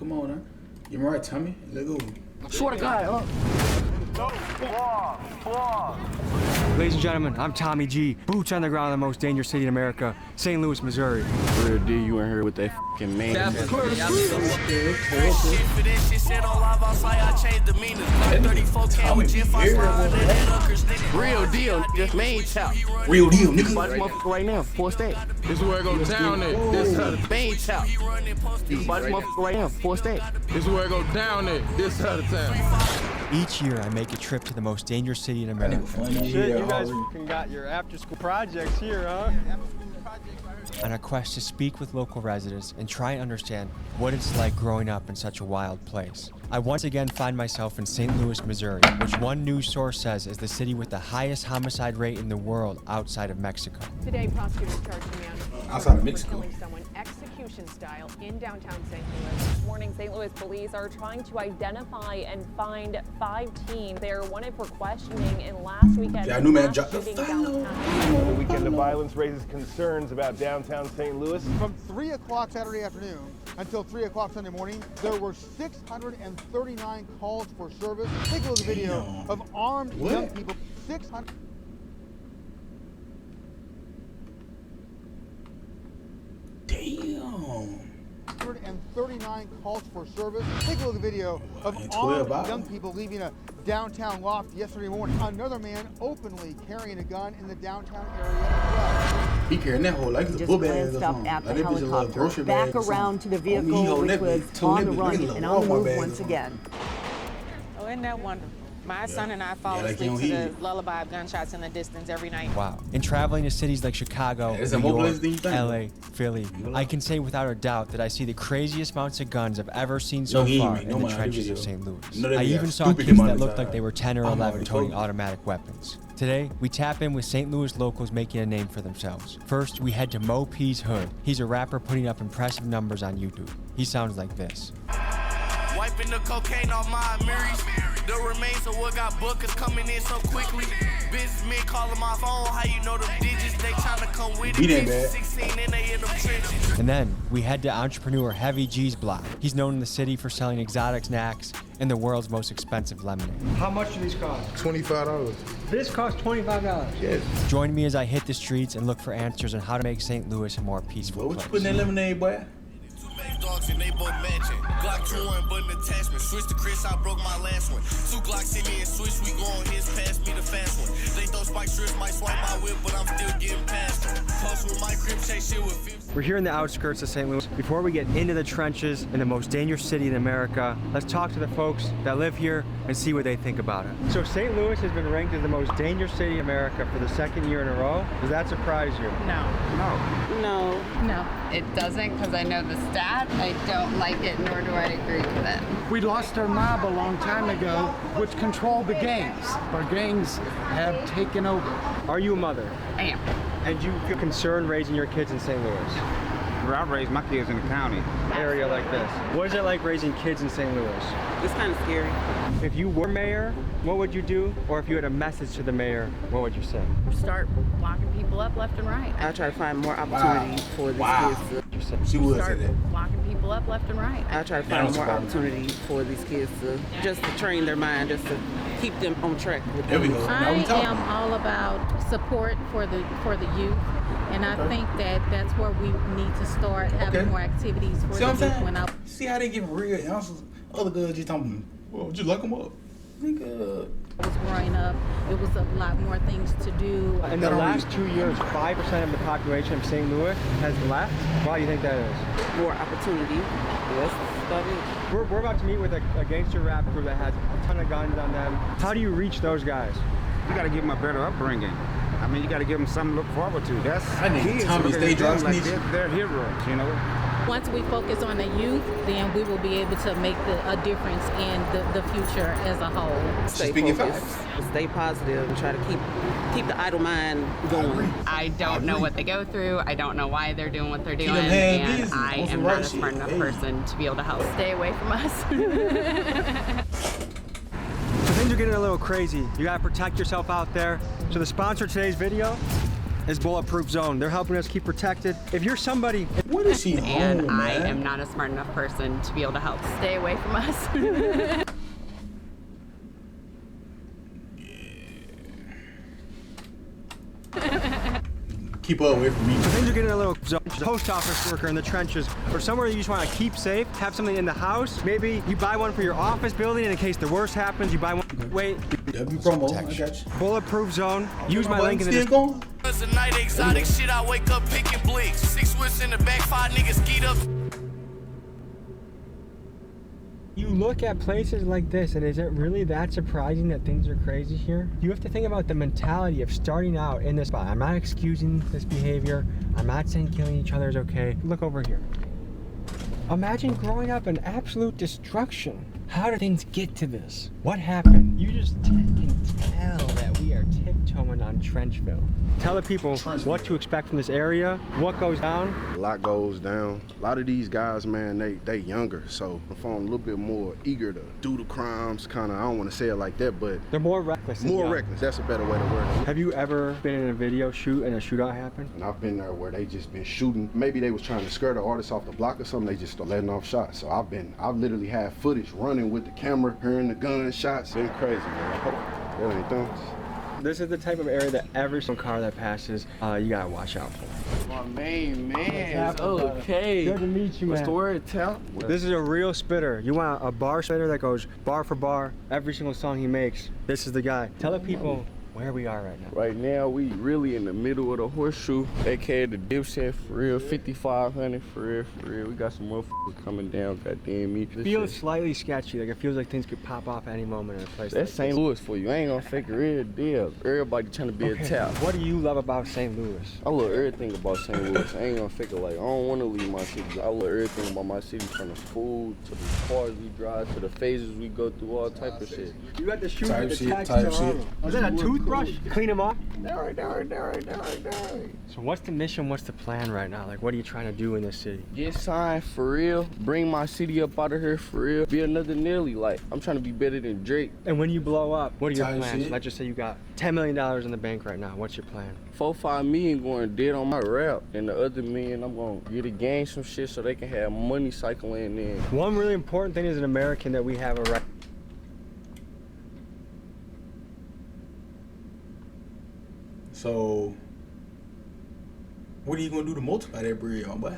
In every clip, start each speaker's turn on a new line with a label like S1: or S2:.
S1: Come on now. You right, Tommy? Let go.
S2: Swear to God,
S3: Ladies and gentlemen, I'm Tommy G. Boots on the ground in the most dangerous city in America, St. Louis, Missouri.
S4: Real D, you in here with that f***ing man.
S2: real deal, just main chop.
S1: Real deal, nigga.
S2: Watch motherfucker right now, full state.
S4: This is where it go down at. This side of
S2: Main chop. Watch motherfucker right now, full state.
S4: This is where it go down at. This side of town.
S3: Each year, I make a trip to the most dangerous city in America.
S5: Shit, you guys got your after-school projects here, huh?
S3: On a quest to speak with local residents and try and understand what it's like growing up in such a wild place. I once again find myself in St. Louis, Missouri, which one news source says is the city with the highest homicide rate in the world outside of Mexico.
S6: Today, prosecutors charged a man
S1: Outside of
S6: for
S1: Mexico.
S6: killing someone execution style in downtown St. Louis.
S7: This morning, St. Louis police are trying to identify and find 5 teens. They are wanted for questioning in last weekend's
S1: Yeah, I knew, man.
S7: mass
S1: Drop the
S7: shooting
S1: follow.
S7: downtown.
S8: The weekend of violence raises concerns about downtown St. Louis.
S9: From 3 o'clock Saturday afternoon until 3 o'clock Sunday morning, there were 639 calls for service. Take a look at the video of armed young people. 600.
S1: Damn.
S9: 139 calls for service. Take a look at the video of
S1: And 12
S9: armed
S1: out.
S9: young people leaving a downtown loft yesterday morning. Another man openly carrying a gun in the downtown area as well.
S1: He carrying that whole like it's a
S10: Just
S1: book bag
S10: glanced
S1: or
S10: up
S1: something.
S10: at the
S1: Like that bitch a little
S10: helicopter,
S1: grocery
S10: back
S1: bag or something.
S10: around to the
S1: Oh, he
S10: vehicle,
S1: holding
S10: which
S1: that
S10: was
S1: bitch,
S10: on the
S1: that bitch
S10: run
S1: like a little
S10: and on the
S1: Walmart
S10: move
S1: bag or
S10: once
S1: something.
S10: again.
S11: Oh, isn't that wonderful? My son and I fall
S1: Yeah, like
S11: asleep
S1: you
S11: to
S1: don't
S11: the
S1: hear.
S11: lullaby of gunshots in the distance every night.
S3: Wow. In traveling to cities like Chicago,
S1: there's
S3: New
S1: more
S3: York,
S1: places than you think.
S3: LA, Philly, I can say without a doubt that I see the craziest amounts of guns I've ever seen so
S1: he ain't
S3: far
S1: make no
S3: in the
S1: money out of
S3: trenches
S1: video.
S3: of St. Louis.
S1: No, they
S3: I
S1: be
S3: even
S1: got
S3: saw
S1: stupid
S3: kids that
S1: money
S3: looked like
S1: inside.
S3: they were 10 or
S1: I'm
S3: 11
S1: already
S3: toting
S1: told you.
S3: automatic weapons. Today, we tap in with St. Louis locals making a name for themselves. First, we head to Mo P's Hood. He's a rapper putting up impressive numbers on YouTube. He sounds like this.
S12: Wiping the cocaine off my mirrors. The remains of what got bookers coming in so quickly. Businessmen calling my phone. How you know the digits? They tryna come with
S1: He
S12: it.
S1: that bad.
S12: 16 and they in them trenches.
S3: And then we head to entrepreneur Heavy G's block. He's known in the city for selling exotic snacks and the world's most expensive lemonade.
S5: How much do these cost?
S8: $25.
S5: This costs $25.
S8: Yes.
S3: Join me as I hit the streets and look for answers on how to make St. Louis a more peaceful
S1: What you
S3: place.
S1: put in that lemonade, boy?
S12: Dogs and they both matching. Glock 2 button attachment. Switch to Chris, I broke my last one. 2 Glocks hit me and switch. We go on his, pass me the fast one. They throw spike strips, might swipe my whip, but I'm still getting past them. Post with my crib, chase shit with 50.
S3: We're here in the outskirts of St. Louis. Before we get into the trenches in the most dangerous city in America, let's talk to the folks that live here and see what they think about it. So St. Louis has been ranked as the most dangerous city in America for the 2nd year in a row. Does that surprise you?
S11: No.
S13: It doesn't, because I know the stat. I don't like it, nor do I agree with it.
S5: We lost our mob a long time ago, which controlled the gangs. Our gangs have taken over.
S3: Are you a mother?
S13: I am.
S3: And do you feel concerned raising your kids in St. Louis?
S4: I raised my kids in the county.
S3: Area like this. What is it like raising kids in St. Louis?
S11: It's kind of scary.
S3: If you were mayor, what would you do? Or if you had a message to the mayor, what would you say?
S13: Start locking people up left and right.
S11: I try to find more opportunity for these kids to
S1: She would say
S13: Start
S1: that.
S13: locking people up left and right.
S11: I try to
S1: That
S11: find
S1: was
S11: more
S1: fun.
S11: opportunity for these kids to just to train their mind, just to keep them on track with
S1: There we go. Now we talking.
S10: all about support for the youth, and I think that that's where we need to start having
S1: Okay.
S10: more activities for
S1: See what I'm saying?
S10: when I
S1: See how they giving real answers? Other girls just talking, well, just lock them up. Nigga.
S10: was growing up. It was a lot more things to do.
S3: In the last 2 years, 5% of the population of St. Louis has left. Why do you think that is?
S11: more opportunity. Yes, that is.
S3: We're about to meet with a gangster rap crew that has a ton of guns on them. How do you reach those guys?
S4: You gotta give them a better upbringing. I mean, you gotta give them something to look forward to. That's
S1: I think
S4: kids
S1: Tommy
S4: look at
S1: stay
S4: them
S1: drunk
S4: like
S1: snitching.
S4: they're heroes, you know?
S10: Once we focus on the youth, then we will be able to make a difference in the future as a whole.
S11: Stay
S1: speaking
S11: focused, stay positive, and try to keep the idle mind going.
S13: I don't know what they go through. I don't know why they're doing what they're doing,
S1: them hands
S13: and
S1: busy
S13: I
S1: on some
S13: am
S1: right
S13: not a smart
S1: shit.
S13: enough
S1: Hey.
S13: person to be able to help. Stay away from us.
S3: So things are getting a little crazy. You gotta protect yourself out there. So the sponsor of today's video is Bulletproof Zone. They're helping us keep protected. If you're somebody...
S1: What is she
S13: And
S1: on,
S13: I
S1: man?
S13: am not a smart enough person to be able to help.
S6: Stay away from us.
S1: Keep her away from me.
S3: So things are getting a little post office worker in the trenches, or somewhere you just want to keep safe, have something in the house. Maybe you buy one for your office building in case the worst happens. You buy one. Wait.
S1: W promo. I got you.
S3: Bulletproof Zone. Use my link in the
S1: Still
S3: description.
S1: going?
S12: It's a night exotic shit. I wake up picking blicks. 6 whips in the back, 5 niggas skied up.
S3: You look at places like this, and is it really that surprising that things are crazy here? You have to think about the mentality of starting out in this spot. I'm not excusing this behavior. I'm not saying killing each other is okay. Look over here. Imagine growing up in absolute destruction. How did things get to this? What happened? You just can tell that we are tiptoeing on Trenchville. Tell the people what to expect from this area, what goes down.
S14: A lot goes down. A lot of these guys, man, they younger, so I'm a little bit more eager to do the crimes, kind of, I don't want to say it like that, but...
S3: They're more reckless.
S14: More reckless, that's a better way to word it.
S3: Have you ever been in a video shoot and a shootout happened?
S14: And I've been there where they just been shooting. Maybe they was trying to scare the artist off the block or something, they just start letting off shots. So I've literally had footage running with the camera, hearing the gunshots. Been crazy, man. I hope that ain't done.
S3: This is the type of area that every single car that passes, you gotta watch out for.
S2: My main man. Okay.
S3: Good to meet you, man.
S2: What's the word, Tal?
S3: This is a real spitter. You want a bar spitter that goes bar for bar, every single song he makes. This is the guy. Tell the people where we are right now.
S2: Right now, we really in the middle of the horseshoe, aka the Dipset, for real. 5500 for real, for real. We got some motherfuckers coming down, goddamn me.
S3: It feels slightly sketchy, like it feels like things could pop off at any moment in a place.
S2: That's
S3: like
S2: St.
S3: this.
S2: Louis for you. I ain't gonna fake a real deal. Everybody trying to be a tap.
S3: What do you love about St. Louis?
S2: I love everything about St. Louis. I ain't gonna fake it like I don't want to leave my city. I love everything about my city, from the food to the cars we drive to the phases we go through, all type of shit.
S3: You got the shoes
S1: Type
S3: with the
S1: shit,
S3: tags
S1: type
S3: still on
S1: shit.
S3: them. Is that a toothbrush? Clean them off?
S2: Right.
S3: So what's the mission? What's the plan right now? Like, what are you trying to do in this city?
S2: Get signed for real. Bring my city up out of here for real. Be another Nelly. Like, I'm trying to be better than Drake.
S3: And when you blow up, what are your
S1: Type
S3: plans?
S1: shit.
S3: Let's just say you got $10 million in the bank right now. What's your plan?
S2: 4-5 million going dead on my rap. And the other million, I'm gonna get a gang some shit so they can have money cycling in.
S3: One really important thing as an American that we have a right.
S1: So, what are you gonna do to multiply that bread, my boy?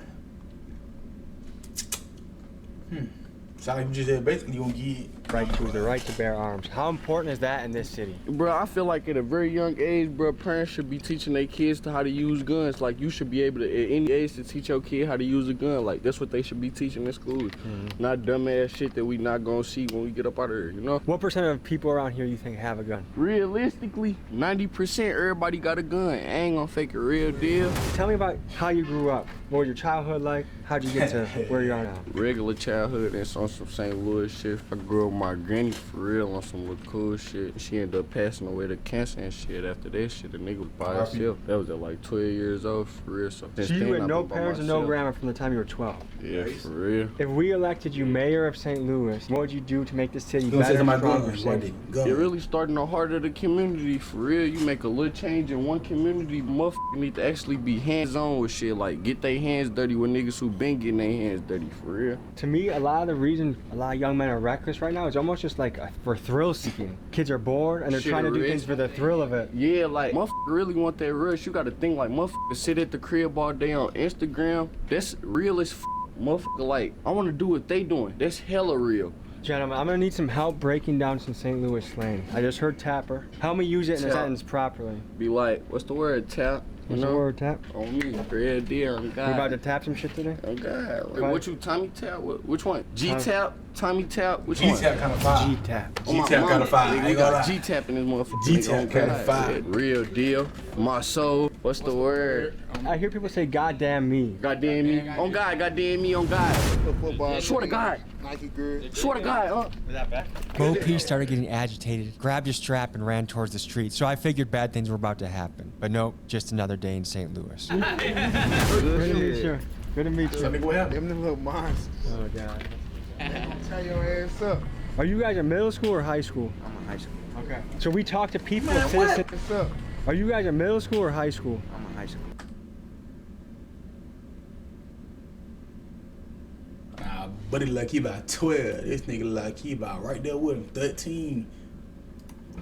S1: Sound like you just said basically you gonna get
S3: Right to the right to bear arms. How important is that in this city?
S2: Bro, I feel like at a very young age, bro, parents should be teaching their kids to how to use guns. Like, you should be able to, at any age, to teach your kid how to use a gun. Like, that's what they should be teaching in school. Not dumbass shit that we not gonna see when we get up out of here, you know?
S3: What percent of people around here you think have a gun?
S2: Realistically, 90% everybody got a gun. I ain't gonna fake a real deal.
S3: Tell me about how you grew up. What was your childhood like? How'd you get to where you are now?
S2: Regular childhood and on some St. Louis shit. I grew up with my granny for real on some little cool shit. She ended up passing away to cancer and shit. After that shit, the nigga was by himself. That was at like 12 years old for real. So
S3: you had no parents and no grandma from the time you were 12?
S2: Yeah, for real.
S3: If we elected you mayor of St. Louis, what would you do to make the city
S1: You gonna say
S3: better,
S1: somebody
S3: stronger,
S1: gun,
S3: safer?
S1: gun.
S2: It really started in the heart of the community, for real. You make a little change in one community, motherfuckers need to actually be hands-on with shit. Like, get their hands dirty with niggas who been getting their hands dirty, for real.
S3: To me, a lot of the reason a lot of young men are reckless right now is almost just like for thrill seeking. Kids are bored and they're
S2: Shit
S3: trying to do
S2: rich.
S3: things for the thrill of it.
S2: Yeah, like, motherfucker really want that rush. You gotta think like, motherfucker sit at the crib all day on Instagram. That's real as f. Motherfucker, like, I wanna do what they doing. That's hella real.
S3: Gentlemen, I'm gonna need some help breaking down some St. Louis slang. I just heard tapper. Help me use it in a
S2: Tap.
S3: sentence properly.
S2: Be like, what's the word, tap? You
S3: What's the
S2: know?
S3: word, tap?
S2: On me, real deal, on God.
S3: We about to tap some shit today?
S2: Oh God. Wait,
S3: What?
S2: what you, Tommy Tap? Which one? G-Tap? Tommy Tap? Which
S1: G
S2: one?
S1: Tap kind of fire.
S3: G-tap.
S2: Oh, my
S1: G-Tap
S2: mama.
S1: kind of fire.
S2: Nigga,
S1: I
S2: we
S1: ain't gonna
S2: got
S1: lie.
S2: G-Tap in this motherfucker.
S1: G-Tap
S2: nigga, on
S1: kinda
S2: God.
S1: fire.
S2: Real deal. My soul. What's the word?
S3: I hear people say goddamn me.
S2: Goddamn me. On God, goddamn me, on God. Swear to God. Swear to God,
S3: Bo P started getting agitated, grabbed his strap, and ran towards the street. So I figured bad things were about to happen. But nope, just another day in St. Louis. Good to meet you. Good to meet
S1: So,
S3: you.
S1: nigga, what happened?
S9: Them little monsters.
S3: Oh, God.
S9: Tie your ass up.
S3: Are you guys in middle school or high school?
S11: I'm in high school.
S3: Okay. So we talk to people,
S9: Man,
S3: citizens.
S9: What's up?
S3: Are you guys in middle school or high school?
S11: I'm in high
S1: Buddy like he about 12. This nigga like he about right there with him, 13.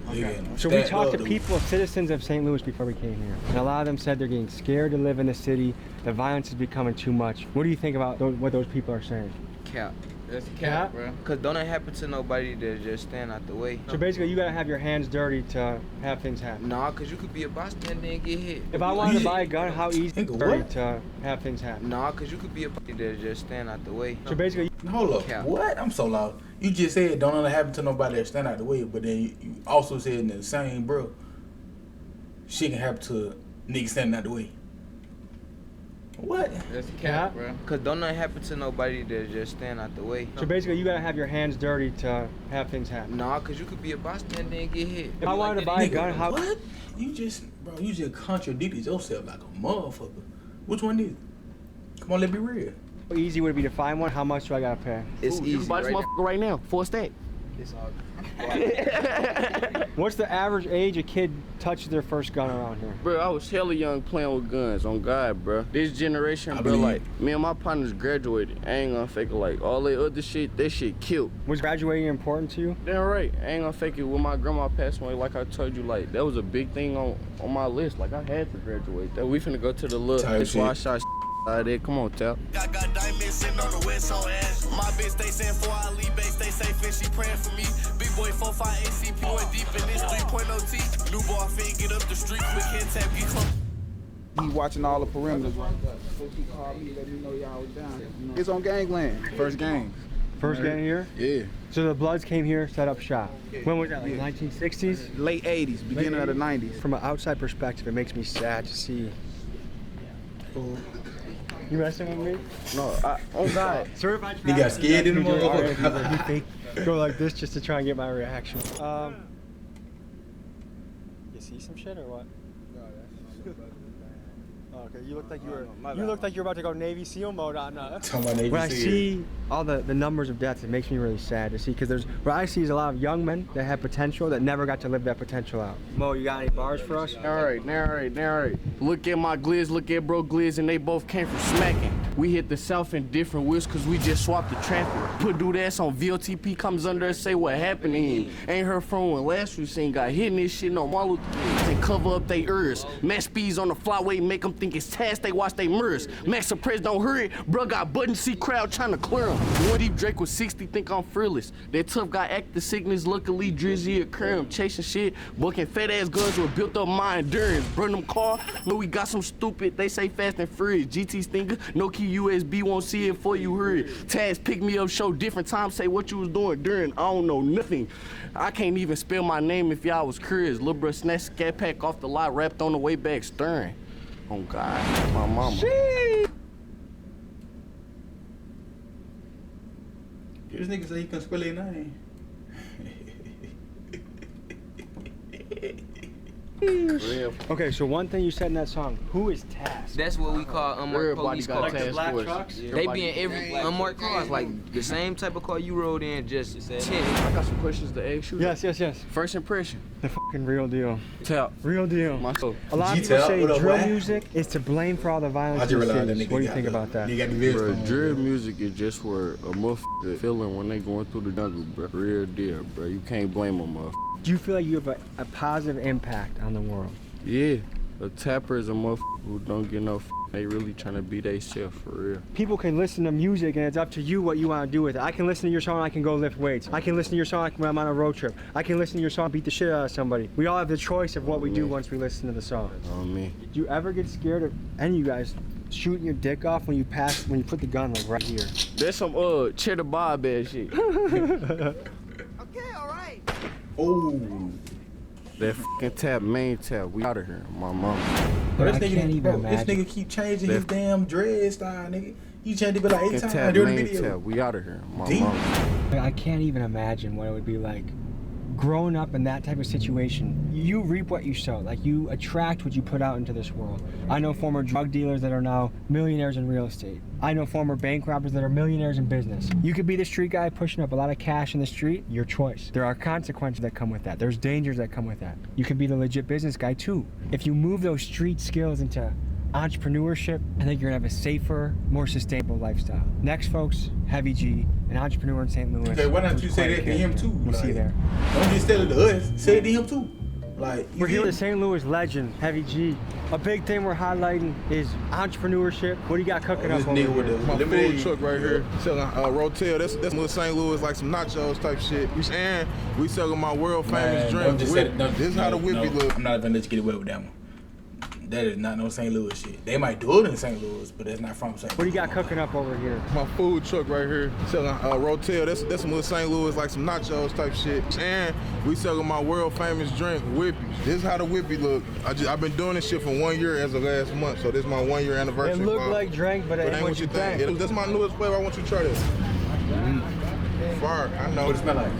S3: Okay. So we talked to people, citizens of St. Louis before we came here, and a lot of them said they're getting scared to live in the city. The violence is becoming too much. What do you think about what those people are saying?
S15: Cap. That's cap, bro. Cause don't it happen to nobody that just stand out the way.
S3: So basically, you gotta have your hands dirty to have things happen.
S15: Nah, cause you could be a bystander and get hit.
S3: If I wanted to buy a gun, how easy is it to have things happen?
S15: Nah, cause you could be a bystander that just stand out the way.
S3: So basically,
S1: hold up.
S15: Cap.
S1: What? I'm so lost. You just said don't let it happen to nobody that stand out the way, but then you also said in the same bro, shit can happen to niggas standing out the way. What?
S15: That's cap, bro. Cause don't it happen to nobody that just stand out the way.
S3: So basically, you gotta have your hands dirty to have things happen.
S15: Nah, cause you could be a bystander and get hit.
S3: If I wanted to buy a gun, how?
S1: What? You just contradicted yourself like a motherfucker. Which one is it? Come on, let's be real.
S3: How easy would it be to find one? How much do I gotta pay?
S15: It's easy.
S2: You buy this motherfucker right now, 4 stack.
S15: It's all
S3: What's the average age a kid touches their first gun around here?
S2: Bro, I was hella young playing with guns, on God, bro. This generation, bro, like, me and my partners graduated. I ain't gonna fake it, like, all that other shit, that shit killed.
S3: Was graduating important to you?
S2: Damn right. I ain't gonna fake it. When my grandma passed away, like I told you, like, that was a big thing on my list. Like, I had to graduate. That we finna go to the look. That's why I shot out there. Come on, Tap.
S12: I got diamonds sitting on the west on ash. My bitch, they saying for I leave base, they safe and she praying for me. Big boy 4-5 ACP went deep in this 3.0 T. New ball fin get up the street quick hit tap, get close.
S4: He watching all the perimeters. So he called me, let me know y'all was down. It's on gangland. First game.
S3: First game here?
S4: Yeah.
S3: So the Bloods came here, set up shop. When was that, like 1960s?
S4: Late 80s, beginning of the 90s.
S3: From an outside perspective, it makes me sad to see. You messing with me?
S2: No, oh God.
S3: Certified
S1: You got scared in the motherfucker.
S3: You think go like this just to try and get my reaction. You see some shit or what? No, that's oh, okay, you looked like you were about to go Navy SEAL mode on us. When I see all the numbers of deaths, it makes me really sad to see, because what I see is a lot of young men that have potential that never got to live that potential out. Mo, you got any bars for us?
S2: All right. Look at my glizz, look at bro glizz, and they both came from smacking. We hit the south in different wheels because we just swapped the traffic. Put dude ass on VOTP, comes under and say what happened to him. Ain't heard from when last we seen got hitting this shit no Martin Luther King and cover up they ears. Max speeds on the flyway, make them think it's task, they watch they mirrors. Max Surprise don't hurry, bro got button seat crowd trying to clear him. One deep Drake was 60, think I'm fearless. That tough guy act the sickness, luckily Drizzy occur him. Chasing shit, booking fat ass guns with built up my endurance. Burn them car, but we got some stupid, they say fast and furious. GT stinker, no key USB, won't see it before you heard it. Taz pick me up, show different times, say what you was doing during, I don't know nothing. I can't even spell my name if y'all was curious. Lil' bro snatched scat pack off the lot, wrapped on the way back stirring. Oh God, my mama.
S1: Sheesh. This nigga say he can spell their name.
S3: Okay, so one thing you said in that song, who is Task?
S15: That's what we call unmarked police cars.
S3: Like the black trucks?
S15: They be in every unmarked cars, like the same type of car you rode in, just 10.
S2: I got some questions to ask you.
S3: Yes.
S2: First impression.
S3: The fucking real deal.
S2: Tap.
S3: Real deal.
S2: Myself.
S3: A lot of people say drill music is to blame for all the violence in the cities. What do you think about that?
S2: Bro, drill music is just for a motherfucker feeling when they going through the jungle, bro. Real deal, bro. You can't blame a motherfucker.
S3: Do you feel like you have a positive impact on the world?
S2: Yeah. A tapper is a motherfucker who don't get no they really trying to be they self for real.
S3: People can listen to music and it's up to you what you want to do with it. I can listen to your song, I can go lift weights. I can listen to your song when I'm on a road trip. I can listen to your song, beat the shit out of somebody. We all have the choice of what we do once we listen to the song.
S2: On me.
S3: Do you ever get scared of any of you guys shooting your dick off when you put the gun like right here?
S2: There's some Cheddar Bob ass shit.
S12: Okay, all right.
S1: Oh.
S2: That fucking tap, main tap, we out of here, my mama.
S1: Bro, this nigga keep changing his damn dread style, nigga. He changed it like 8 times
S2: tap,
S1: during the
S2: main
S1: video.
S2: tap, we out of here, my mama.
S3: I can't even imagine what it would be like growing up in that type of situation. You reap what you sow. Like, you attract what you put out into this world. I know former drug dealers that are now millionaires in real estate. I know former bank robbers that are millionaires in business. You could be the street guy pushing up a lot of cash in the street, your choice. There are consequences that come with that. There's dangers that come with that. You can be the legit business guy too. If you move those street skills into entrepreneurship, I think you're gonna have a safer, more sustainable lifestyle. Next, folks, Heavy G, an entrepreneur in St. Louis.
S1: Okay, why don't you say that to him too?
S3: We'll see you there.
S1: Don't just tell it to us. Say it to him too. Like,
S3: We're here with St. Louis legend, Heavy G. A big thing we're highlighting is entrepreneurship. What do you got cooking up over here?
S16: My food truck right here, selling Rotel. That's with St. Louis, like some nachos type shit. And we selling my world famous drink. This is how the whippy look.
S1: I'm not even gonna let you get away with that one. That is not no St. Louis shit. They might do it in St. Louis, but that's not from St. Louis.
S3: What do you got cooking up over here?
S16: My food truck right here, selling Rotel. That's with St. Louis, like some nachos type shit. And we selling my world famous drink, Whippy. This is how the Whippy look. I've been doing this shit for 1 year as of last month, so this is my 1 year anniversary.
S3: It looked like drink, but it ain't what you think.
S16: That's my newest flavor. I want you to try this. Fire, I know.
S1: What it smell like?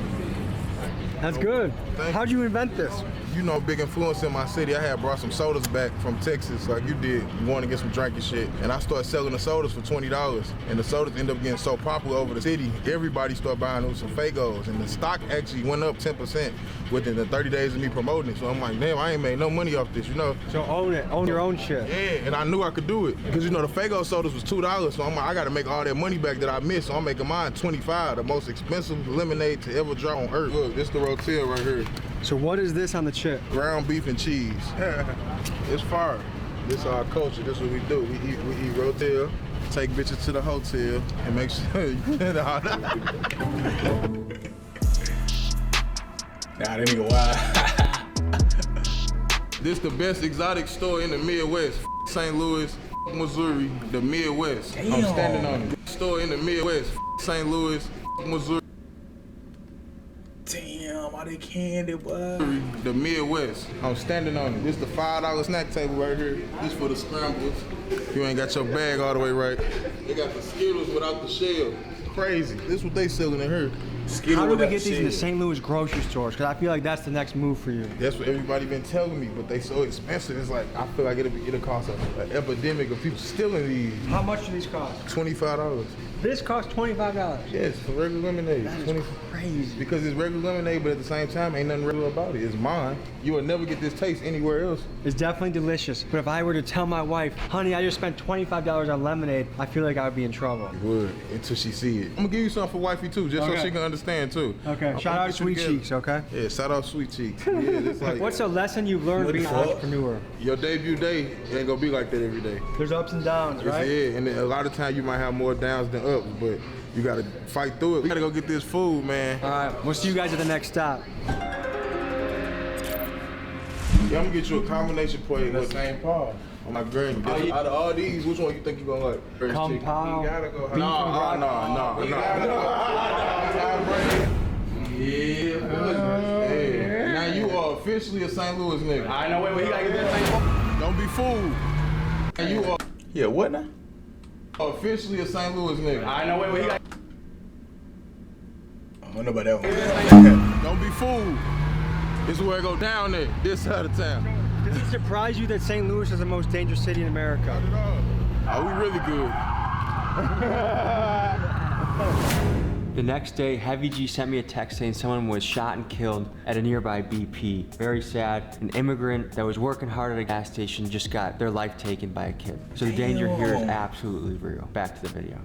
S3: That's good. How'd you invent this?
S16: You know, big influence in my city. I had brought some sodas back from Texas, like you did. You wanted to get some drinking shit. And I started selling the sodas for $20. And the sodas ended up getting so popular over the city, everybody started buying them some Fagos. And the stock actually went up 10% within the 30 days of me promoting it. So I'm like, damn, I ain't made no money off this, you know?
S3: So own it, own your own shit.
S16: Yeah, and I knew I could do it. Because you know, the Fago sodas was $2, so I'm like, I gotta make all that money back that I missed. So I'm making mine $25, the most expensive lemonade to ever drop on earth. Look, this the Rotel right here.
S3: So what is this on the chip?
S16: Ground beef and cheese. It's fire. This is our culture. This is what we do. We eat Rotel, take bitches to the hotel, and make sure you get all that.
S1: Nah, that nigga wild.
S16: This the best exotic store in the Midwest. St. Louis, Missouri, the Midwest.
S1: Damn.
S16: I'm standing on it. Store in the Midwest. St. Louis, Missouri.
S1: Damn, all they candy, boy.
S16: The Midwest. I'm standing on it. This the $5 snack table right here. This for the scrambles. You ain't got your bag all the way right. They got the Skittles without the shell. Crazy. This what they selling in here.
S3: How do we get these in the St. Louis grocery stores? Because I feel like that's the next move for you.
S16: That's what everybody been telling me, but they so expensive. It's like, I feel like it'll cost an epidemic of people stealing these.
S3: How much do these cost?
S16: $25.
S3: This costs $25?
S16: Yes, for regular lemonade.
S3: That is crazy.
S16: Because it's regular lemonade, but at the same time, ain't nothing regular about it. It's mine. You will never get this taste anywhere else.
S3: It's definitely delicious. But if I were to tell my wife, honey, I just spent $25 on lemonade, I feel like I would be in trouble.
S16: You would, until she see it. I'm gonna give you something for wifey too, just so she can understand too.
S3: Okay, shout out Sweet Cheeks, okay?
S16: Yeah, shout out Sweet Cheeks. Yeah, it's like,
S3: what's a lesson you've learned being an entrepreneur?
S16: Your debut day ain't gonna be like that every day.
S3: There's ups and downs, right?
S16: Yeah, and a lot of times you might have more downs than ups, but you gotta fight through it. We gotta go get this food, man.
S3: All right, we'll see you guys at the next stop.
S16: Yeah, I'm gonna get you a combination plate with St. Paul. On my granny. Out of all these, which one you think you gonna like?
S3: Kung Pao.
S16: You gotta go. No. Yeah. Now you are officially a St. Louis nigga.
S1: I know. Wait, he gotta get that St. Paul.
S16: Don't be fooled. Now you are.
S1: Yeah, what now?
S16: Officially a St. Louis nigga.
S1: I know. Wait, he got. I don't know about that one.
S16: Don't be fooled. This is where it go down there. This side of town.
S3: Does it surprise you that St. Louis is the most dangerous city in America?
S16: Not at all. Oh, we really good.
S3: The next day, Heavy G sent me a text saying someone was shot and killed at a nearby BP. Very sad. An immigrant that was working hard at a gas station just got their life taken by a kid. So the danger here is absolutely real. Back to the video.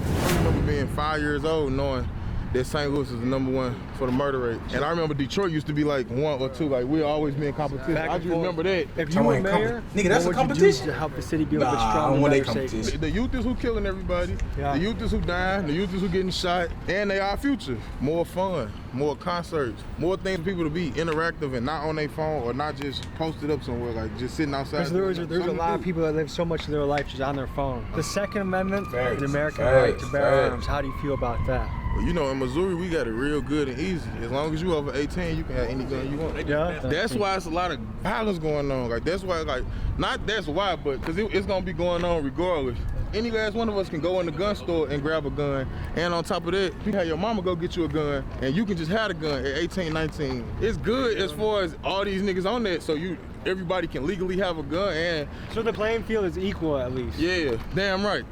S16: I remember being 5 years old knowing that St. Louis is the #1 for the murder rate. And I remember Detroit used to be like 1 or 2, like we'd always be in competition. I just remember that.
S3: If you were mayor,
S1: nigga, that's a competition
S3: to help the city be a little bit stronger and better safe.
S16: The youth is who killing everybody. Yeah. The youth is who dying. The youth is who getting shot. And they our future. More fun, more concerts, more things for people to be interactive and not on their phone or not just posted up somewhere, like just sitting outside.
S3: Because there's a lot of people that live so much of their life just on their phone. The Second Amendment, the American right to bear arms. How do you feel about that?
S16: Well, you know, in Missouri, we got it real good and easy. As long as you over 18, you can have any gun you want.
S3: Yeah.
S16: That's why it's a lot of violence going on. Like, that's why, like, not that's why, but because it's going to be going on regardless. Any last one of us can go in the gun store and grab a gun. And on top of that, you have your mama go get you a gun, and you can just have a gun at 18, 19. It's good as far as all these niggas on that, so everybody can legally have a gun. And
S3: so the playing field is equal at least.
S16: Yeah, damn right.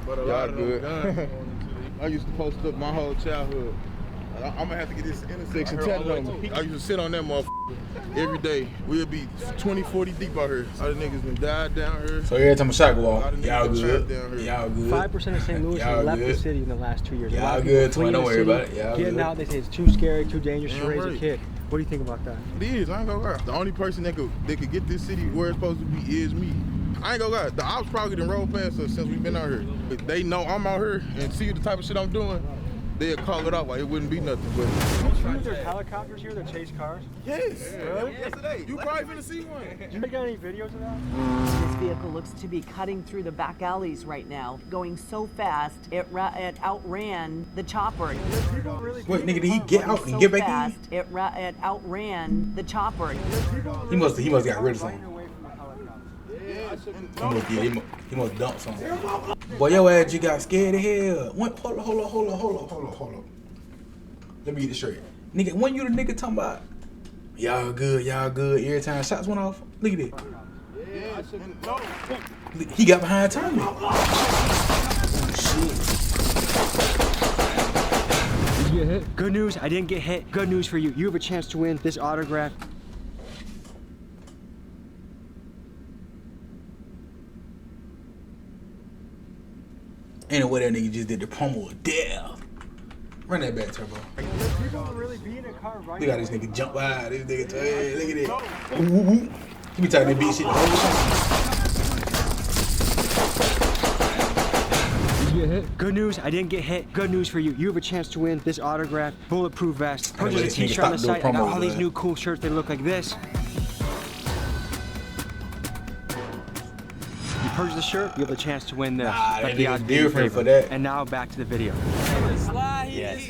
S16: But a lot of good. I used to post up my whole childhood. I'm gonna have to get this intersection tatted on me. I used to sit on that motherfucker every day. We'll be 20, 40 deep out here. All the niggas been died down here.
S1: So every time a shot go off,
S16: y'all
S1: good.
S16: Y'all
S1: good.
S17: 5% of St. Louis have left the city in the last 2 years.
S1: Y'all good. Don't worry about it. Y'all
S17: getting out, they say it's too scary, too dangerous to raise a kid. What do you think about that?
S16: It is. I ain't gonna lie. The only person that could get this city where it's supposed to be is me. I ain't gonna lie. The ops probably done rolled past us since we've been out here. If they know I'm out here and see the type of shit I'm doing, they'll call it off like it wouldn't be nothing. But
S17: there's helicopters here that chase cars?
S16: Yes.
S17: Really?
S16: Yesterday. You probably finna see one.
S17: You got any videos of that?
S18: This vehicle looks to be cutting through the back alleys right now, going so fast it outran the chopper.
S1: Wait, nigga, did he get out and get back in?
S18: It outran the chopper.
S1: He must got rid of something. He must dump something. Boy, your ass, you got scared of hell. Hold on. Let me get it straight. Nigga, when you the nigga talking about y'all good every time shots went off? Look at it. He got behind Tommy.
S17: Did you get hit? Good news, I didn't get hit. Good news for you. You have a chance to win this autograph.
S1: Anyway, that nigga just did the promo of death. Run that back, Turbo.
S17: People really be in a car right
S1: Look at this nigga jump by. This nigga, hey, look at that. Ooh. He be talking that big shit the whole time.
S17: Did you get hit? Good news, I didn't get hit. Good news for you. You have a chance to win this autograph, bulletproof vest. Purchase a t-shirt on the site. I got all these new cool shirts. They look like this. Purchase the shirt, you have a chance to win this.
S1: That nigga's different for that.
S17: And now back to the video.
S16: Yes.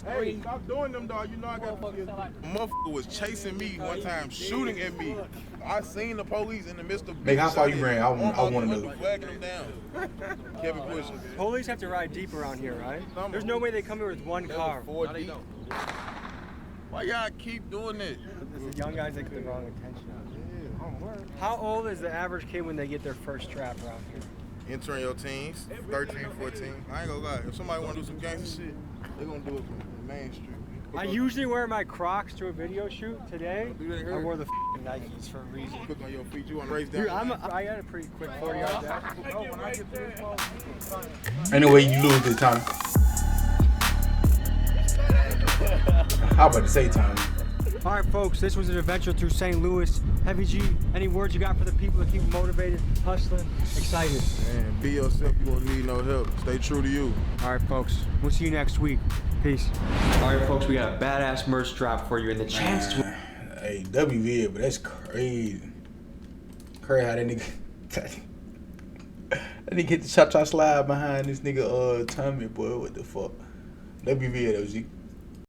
S16: Hey, stop doing them, dog. You know I got motherfucker was chasing me one time, shooting at me. I seen the police in the midst of.
S1: Nigga, how far you ran? I want to know.
S16: Flagging them down. Kevin pushing.
S17: Police have to ride deep around here, right? There's no way they come here with one car.
S16: Why y'all keep doing it?
S17: The young guys that get the wrong attention. How old is the average kid when they get their first trap around here?
S16: Entering your teens, 13, 14. I ain't gonna lie. If somebody wanna do some gangster shit, they gonna do it from the main street.
S17: I usually wear my Crocs to a video shoot. Today, I wore the Nikes for a reason.
S16: Quick on your feet. You wanna race down?
S17: Dude, I got a pretty quick 40-yard dash.
S16: When I get to this ball,
S1: anyway, you lose this time. How about to say, Tommy?
S17: All right, folks, this was an adventure through St. Louis. Heavy G, any words you got for the people to keep motivated, hustling, excited?
S16: Man, be yourself. You won't need no help. Stay true to you.
S17: All right, folks. We'll see you next week. Peace.
S3: All right, folks, we got a badass merch drop for you and the chance to...
S1: Hey, WV, but that's crazy. Crazy how that nigga... that nigga hit the cha-cha slide behind this nigga Tommy, boy. What the fuck? WV, that was you.